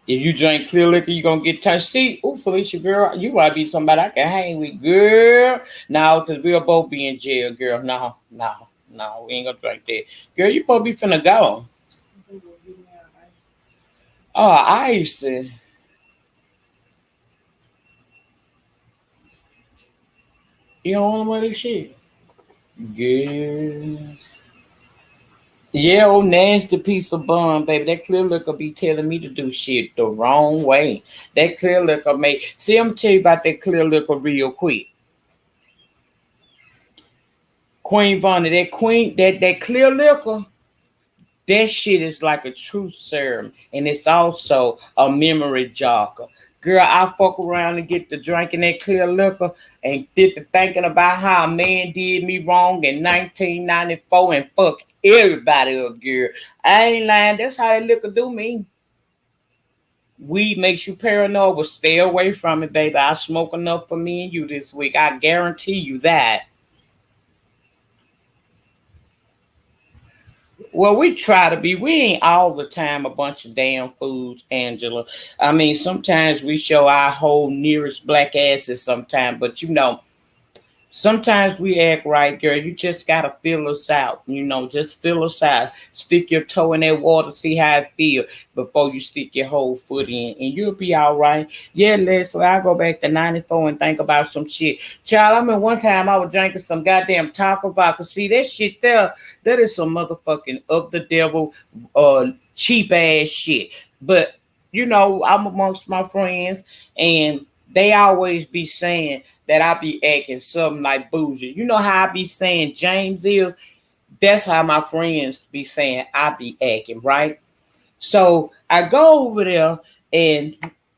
If you drink clear liquor, you gonna get touched. See, ooh, Felicia, girl, you might be somebody I can hang with, girl. No, because we'll both be in jail, girl. No, no, no, we ain't gonna drink that. Girl, you supposed to be finna go. Oh, ice. You don't want none of this shit. Girl. Yeah, old nasty piece of bun, baby. That clear liquor be telling me to do shit the wrong way. That clear liquor make. See, I'm gonna tell you about that clear liquor real quick. Queen Vonda, that clear liquor, that shit is like a truth serum, and it's also a memory jogger. Girl, I fuck around and get to drinking that clear liquor and get to thinking about how a man did me wrong in 1994 and fuck everybody up, girl. I ain't lying. That's how that liquor do me. Weed makes you paranoid, but stay away from it, baby. I smoke enough for me and you this week. I guarantee you that. Well, we try to be. We ain't all the time a bunch of damn fools, Angela. I mean, sometimes we show our whole nearest black asses sometimes, but sometimes we act right, girl. You just gotta feel us out. Just feel us out. Stick your toe in that water, see how it feel before you stick your whole foot in, and you'll be all right. Yeah, Leslie, I go back to '94 and think about some shit. Child, I mean, one time I was drinking some goddamn taco vodka. See that shit there? That is some motherfucking of the devil, cheap ass shit. But I'm amongst my friends, and they always be saying that I be acting something like bougie. You know how I be saying James is? That's how my friends be saying I be acting, right? So I go over there, and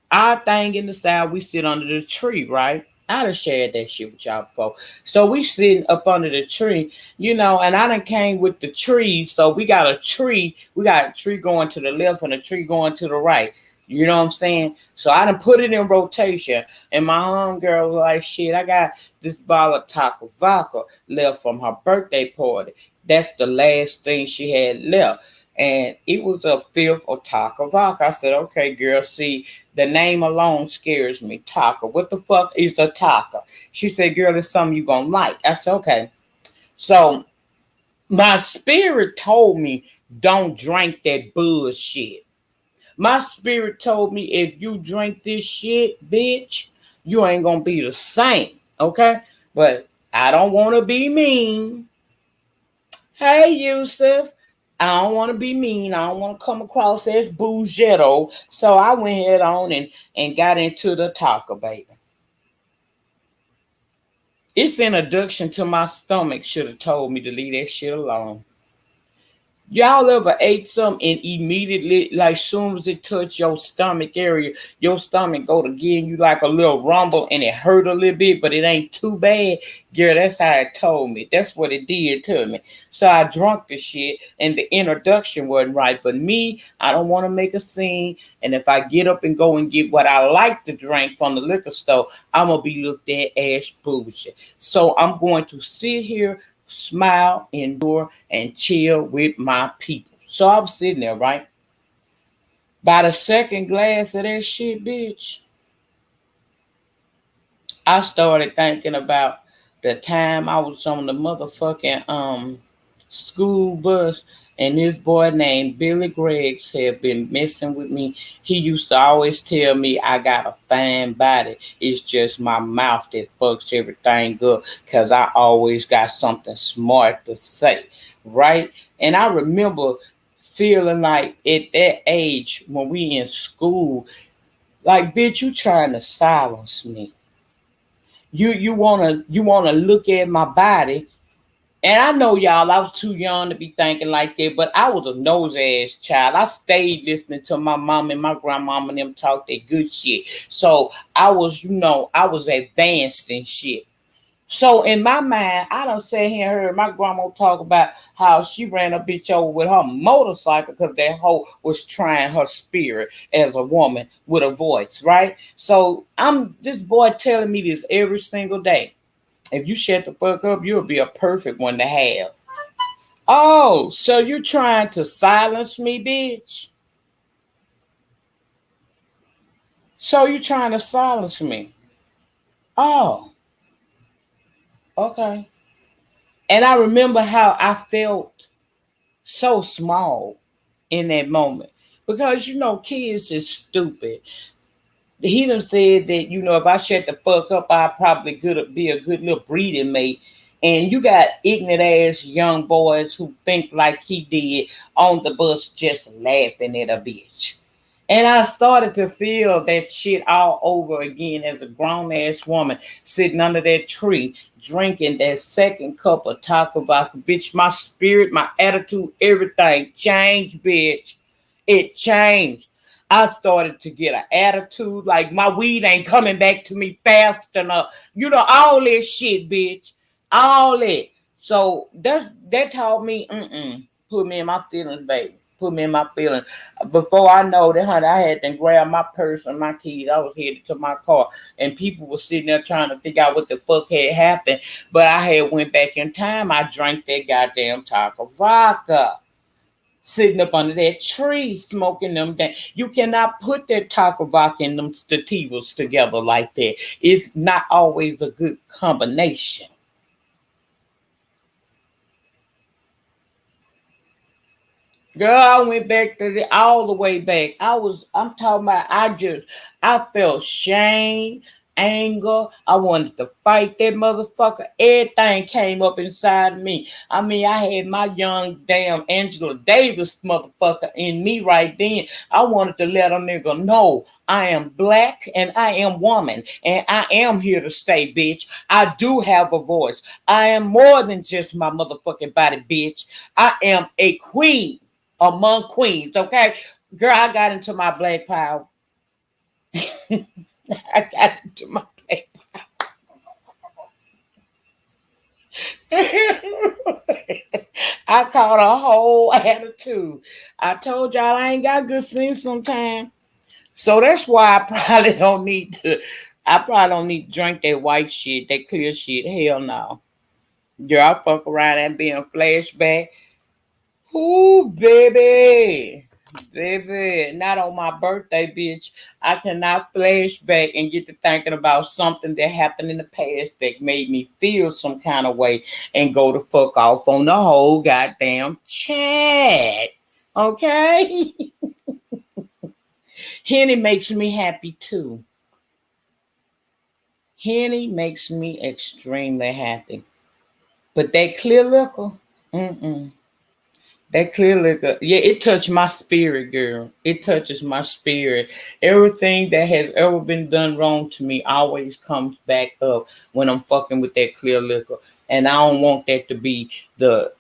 our thing in the side, we sit under the tree, right? I done shared that shit with y'all before. So we sitting up under the tree, and I done came with the trees. So we got a tree. We got a tree going to the left and a tree going to the right. You know what I'm saying? So I done put it in rotation. And my homegirl was like, shit, I got this bottle of taco vodka left from her birthday party. That's the last thing she had left. And it was a fifth of taco vodka. I said, okay, girl, see, the name alone scares me. Taco. What the fuck is a taco? She said, girl, it's something you gonna like. I said, okay. So my spirit told me, don't drink that bullshit. My spirit told me, if you drink this shit, bitch, you ain't gonna be the same. Okay? But I don't wanna be mean. Hey, Yusuf. I don't want to be mean. I don't want to come across as bougetto. So I went head on and got into the taco, baby. Its introduction to my stomach should have told me to leave that shit alone. Y'all ever ate something and immediately, like soon as it touched your stomach area, your stomach go to give you like a little rumble and it hurt a little bit, but it ain't too bad? Girl, that's how it told me. That's what it did to me. So I drunk the shit and the introduction wasn't right. But me, I don't want to make a scene. And if I get up and go and get what I like to drink from the liquor store, I'm going to be looked at as bougie. So I'm going to sit here, smile, endure, and chill with my people. So I was sitting there, right? By the second glass of that shit, bitch, I started thinking about the time I was on the motherfucking school bus, and this boy named Billy Greggs had been messing with me. He used to always tell me I got a fine body. It's just my mouth that fucks everything up because I always got something smart to say, right? And I remember feeling like at that age when we in school, like, bitch, you trying to silence me. You wanna look at my body. And I know y'all, I was too young to be thinking like that, but I was a nose ass child. I stayed listening to my mom and my grandmama and them talk that good shit. So I was advanced in shit. So in my mind, I done sat here and heard my grandma talk about how she ran a bitch over with her motorcycle because that hoe was trying her spirit as a woman with a voice, right? So I'm this boy telling me this every single day. If you shut the fuck up, you'll be a perfect one to have. Oh, so you trying to silence me, bitch? So you trying to silence me? Oh, okay. And I remember how I felt so small in that moment. Because kids is stupid. He done said that, if I shut the fuck up, I probably could be a good little breeding mate. And you got ignorant ass young boys who think like he did on the bus just laughing at a bitch. And I started to feel that shit all over again as a grown ass woman sitting under that tree, drinking that second cup of taco vodka. Bitch, my spirit, my attitude, everything changed, bitch. It changed. I started to get an attitude like my weed ain't coming back to me fast enough. All this shit, bitch. All that. So that taught me, put me in my feelings, baby. Put me in my feelings. Before I know that, honey, I had to grab my purse and my keys. I was headed to my car, and people were sitting there trying to figure out what the fuck had happened. But I had went back in time. I drank that goddamn taco vodka, sitting up under that tree, smoking them down. You cannot put that taco vodka and them sativas together like that. It's not always a good combination. Girl, I went back all the way back. I'm talking about, I felt shame, anger. I wanted to fight that motherfucker. Everything came up inside of me. I mean, I had my young damn Angela Davis motherfucker in me right then. I wanted to let a nigga know I am black and I am woman and I am here to stay, bitch. I do have a voice. I am more than just my motherfucking body, bitch. I am a queen among queens, okay? Girl, I got into my black power. I got into my black power. I caught a whole attitude. I told y'all I ain't got good sense sometimes. So that's why I probably don't need to drink that white shit, that clear shit. Hell no. Girl, I fuck around and be in flashback. Ooh, baby. Baby, not on my birthday, bitch. I cannot flash back and get to thinking about something that happened in the past that made me feel some kind of way and go to fuck off on the whole goddamn chat. Okay? Henny makes me happy too. Henny makes me extremely happy. But that clear liquor, mm-mm. That clear liquor, yeah, it touched my spirit, girl. It touches my spirit. Everything that has ever been done wrong to me always comes back up when I'm fucking with that clear liquor. And I don't want that to be the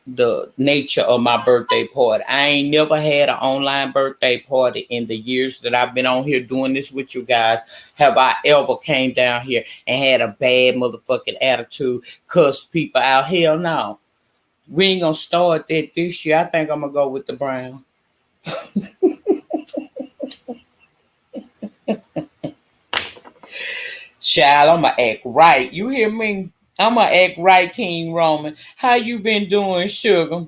nature of my birthday party. I ain't never had an online birthday party in the years that I've been on here doing this with you guys. Have I ever came down here and had a bad motherfucking attitude, cussed people out? Hell no. We ain't gonna start that this year. I think I'm gonna go with the brown. Child, I'm gonna act right. You hear me? I'm gonna act right, King Roman. How you been doing, sugar?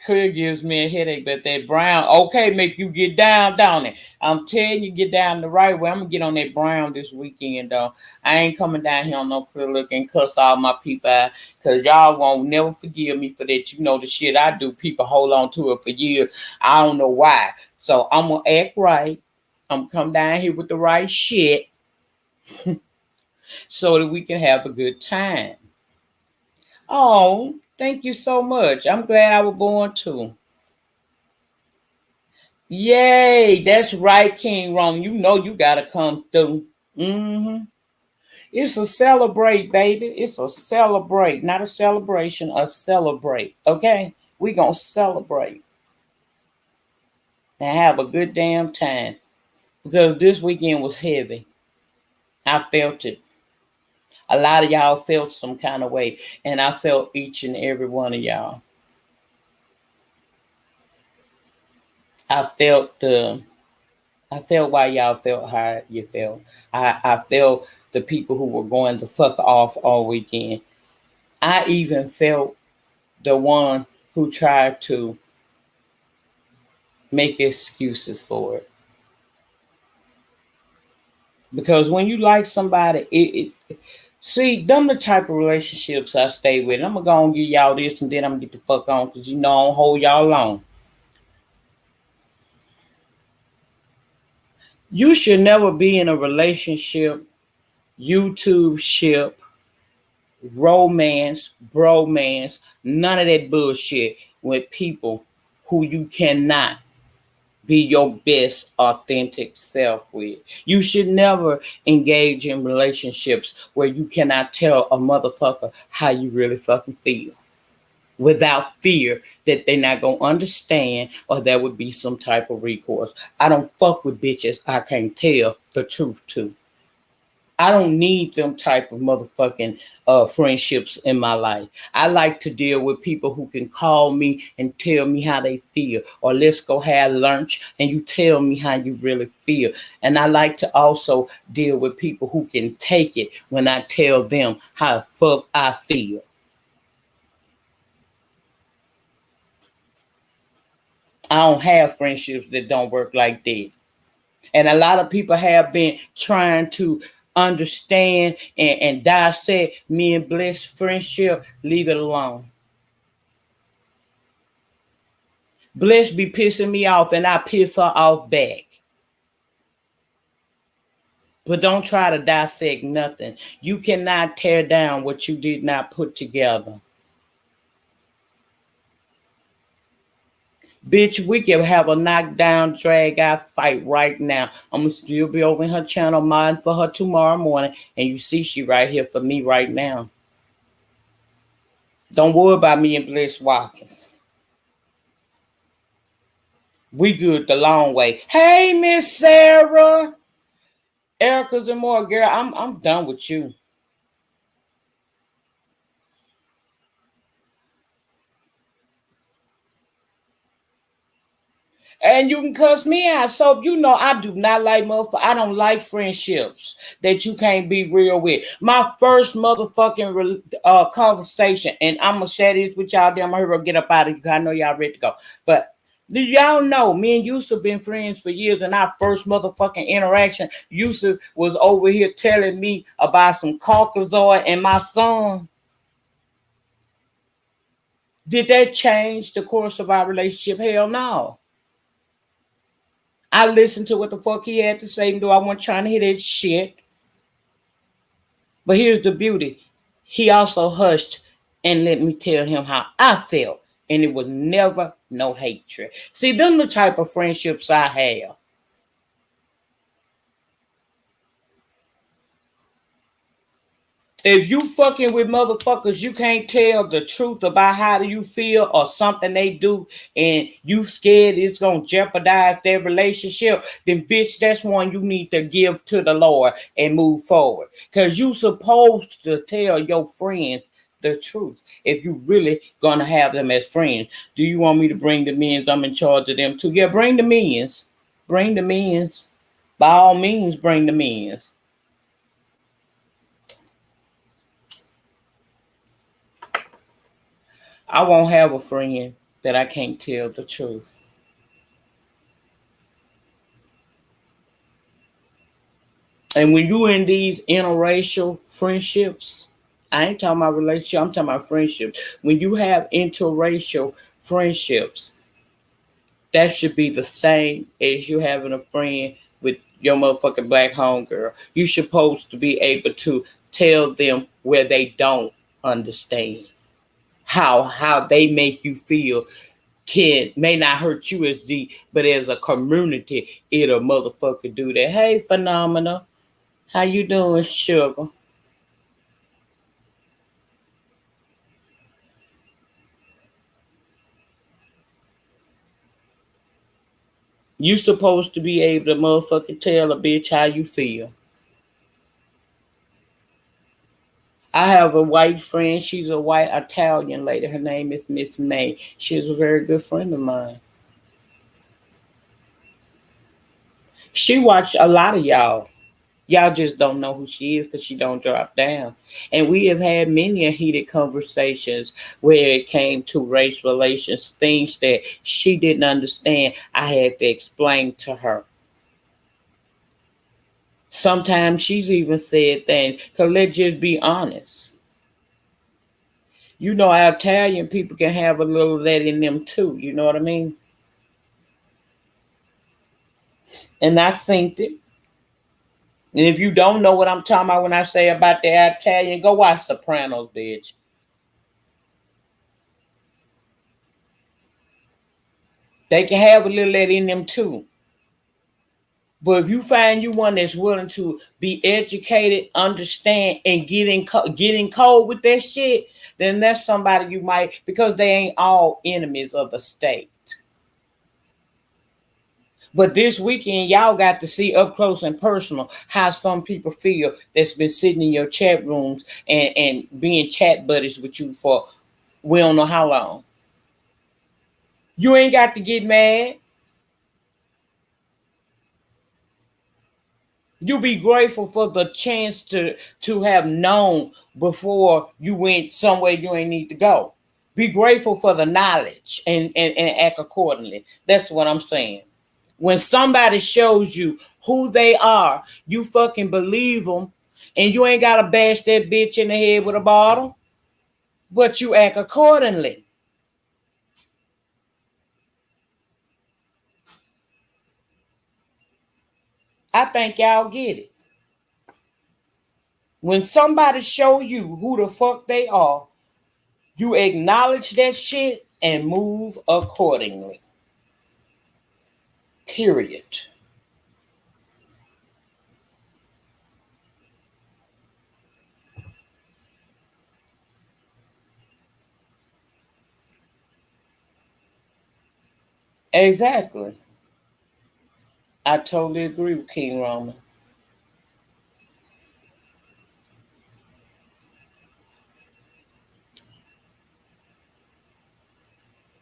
Clear gives me a headache, but that brown, okay, make you get down, don't it? I'm telling you, get down the right way. I'm gonna get on that brown this weekend, though. I ain't coming down here on no clear look and cuss all my people out, cause y'all won't never forgive me for that. You know the shit I do. People hold on to it for years. I don't know why. So I'm gonna act right. I'm gonna come down here with the right shit, so that we can have a good time. Oh, thank you so much. I'm glad I was born too. Yay, that's right, King Rome. You know you gotta come through. It's a celebrate, baby. It's a celebrate, not a celebration, a celebrate. Okay? We gonna celebrate and have a good damn time. Because this weekend was heavy. I felt it. A lot of y'all felt some kind of way. And I felt each and every one of y'all. I felt why y'all felt how you felt. I felt the people who were going to fuck off all weekend. I even felt the one who tried to make excuses for it. Because when you like somebody, See, them the type of relationships I stay with. I'm gonna go and give y'all this and then I'm gonna get the fuck on because you know I don't hold y'all long. You should never be in a relationship, YouTube ship, romance, bromance, none of that bullshit with people who you cannot be your best authentic self with. You should never engage in relationships where you cannot tell a motherfucker how you really fucking feel without fear that they're not gonna understand or there would be some type of recourse. I don't fuck with bitches I can't tell the truth to. I don't need them type of motherfucking friendships in my life. I like to deal with people who can call me and tell me how they feel, or let's go have lunch and you tell me how you really feel. And I like to also deal with people who can take it when I tell them how the fuck I feel. I don't have friendships that don't work like that. And a lot of people have been trying to understand and dissect me and Bliss friendship. Leave it alone. Bliss be pissing me off and I piss her off back. But don't try to dissect nothing. You cannot tear down what you did not put together. Bitch, we can have a knockdown, drag out fight right now. I'm gonna still be over in her channel, mine for her tomorrow morning. And you see she right here for me right now. Don't worry about me and Bliss Watkins. We good the long way. Hey, Miss Sarah. Erica's and more, girl. I'm done with you. And you can cuss me out. So you know I do not like motherfuckers. I don't like friendships that you can't be real with. My first motherfucking conversation, and I'm gonna share this with y'all. Then I'm gonna get up out of here. I know y'all ready to go. But do y'all know me and Yusuf been friends for years, and our first motherfucking interaction, Yusuf was over here telling me about some Caucasoid and my son. Did that change the course of our relationship? Hell no. I listened to what the fuck he had to say, even though I wasn't trying to hear that shit. But here's the beauty. He also hushed and let me tell him how I felt. And it was never no hatred. See, them the type of friendships I have. If you fucking with motherfuckers, you can't tell the truth about how do you feel or something they do, and you scared it's gonna jeopardize their relationship, then bitch, that's one you need to give to the Lord and move forward. Cause you supposed to tell your friends the truth if you really gonna have them as friends. Do you want me to bring the men's? I'm in charge of them too. Yeah, bring the men's. Bring the men's. By all means, bring the men's. I won't have a friend that I can't tell the truth. And when you in these interracial friendships, I ain't talking about relationship, I'm talking about friendships. When you have interracial friendships, that should be the same as you having a friend with your motherfucking black homegirl. You supposed to be able to tell them where they don't understand. How they make you feel can may not hurt you as deep, but as a community, it'll motherfucker do that. Hey, Phenomena, how you doing, sugar? You supposed to be able to motherfucking tell a bitch how you feel. I have a white friend. She's a white Italian lady. Her name is Miss May. She's a very good friend of mine. She watched a lot of y'all. Y'all just don't know who she is because she don't drop down. And we have had many heated conversations where it came to race relations, things that she didn't understand. I had to explain to her. Sometimes she's even said things, because let's just be honest. You know, our Italian people can have a little of that in them too. You know what I mean? And I seen it. And if you don't know what I'm talking about when I say about the Italian, go watch Sopranos, bitch. They can have a little of that in them too. But if you find you one that's willing to be educated, understand, and getting cold with that shit, then that's somebody you might, because they ain't all enemies of the state. But this weekend, y'all got to see up close and personal how some people feel that's been sitting in your chat rooms and being chat buddies with you for we don't know how long. You ain't got to get mad. You be grateful for the chance to have known before you went somewhere you ain't need to go. Be grateful for the knowledge and act accordingly. That's what I'm saying. When somebody shows you who they are, you fucking believe them, and you ain't gotta bash that bitch in the head with a bottle, but you act accordingly. I think y'all get it. When somebody show you who the fuck they are, you acknowledge that shit and move accordingly. Period. Exactly. I totally agree with King Roman.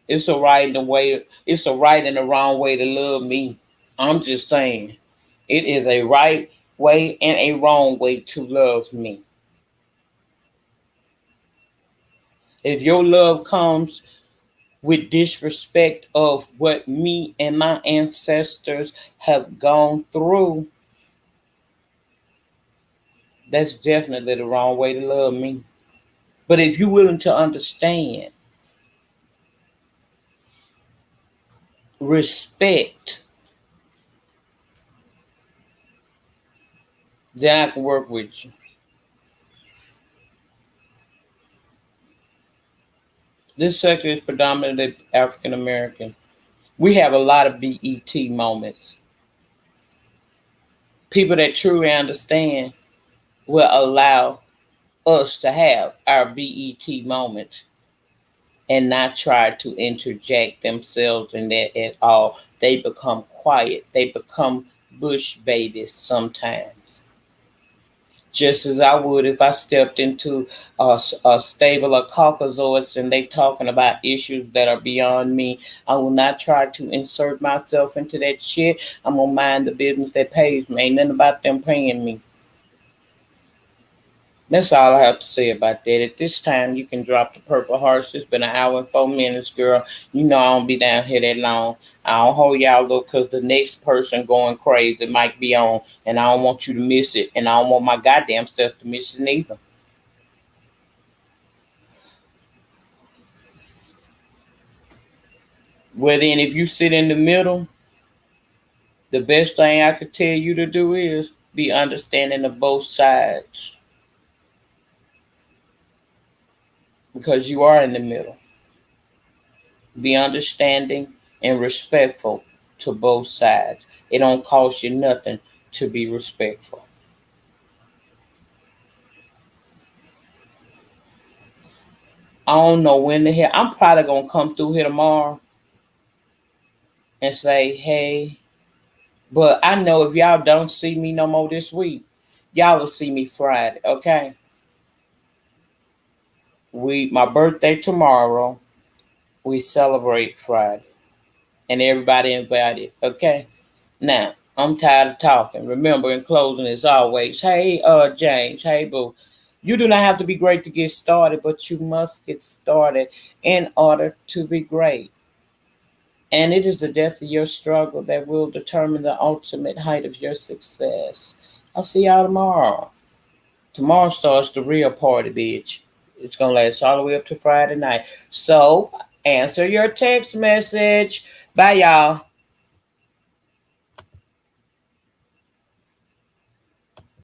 It's a right and a way. It's a right and a wrong way to love me. I'm just saying, it is a right way and a wrong way to love me. If your love comes with disrespect of what me and my ancestors have gone through, that's definitely the wrong way to love me. But if you're willing to understand, respect, then I can work with you. This sector is predominantly African American. We have a lot of BET moments. People that truly understand will allow us to have our BET moments and not try to interject themselves in that at all. They become quiet. They become bush babies sometimes. Just as I would if I stepped into a stable of Caucasoids and they talking about issues that are beyond me. I will not try to insert myself into that shit. I'm gonna mind the business that pays me. Ain't nothing about them paying me. That's all I have to say about that. At this time, you can drop the purple hearts. It's been an hour and 4 minutes, girl. You know I don't be down here that long. I don't hold y'all up because the next person going crazy might be on, and I don't want you to miss it, and I don't want my goddamn self to miss it neither. Well, then, if you sit in the middle, the best thing I could tell you to do is be understanding of both sides because you are in the middle. Be understanding and respectful to both sides. It don't cost you nothing to be respectful. I don't know when the hell. I'm probably gonna come through here tomorrow and say, hey, but I know if y'all don't see me no more this week, y'all will see me Friday, okay? My birthday tomorrow, we celebrate Friday. And everybody invited, okay? Now, I'm tired of talking. Remember, in closing, as always, hey, James, hey, boo. You do not have to be great to get started, but you must get started in order to be great. And it is the depth of your struggle that will determine the ultimate height of your success. I'll see y'all tomorrow. Tomorrow starts the real party, bitch. It's gonna last all the way up to Friday night. So answer your text message. Bye, y'all.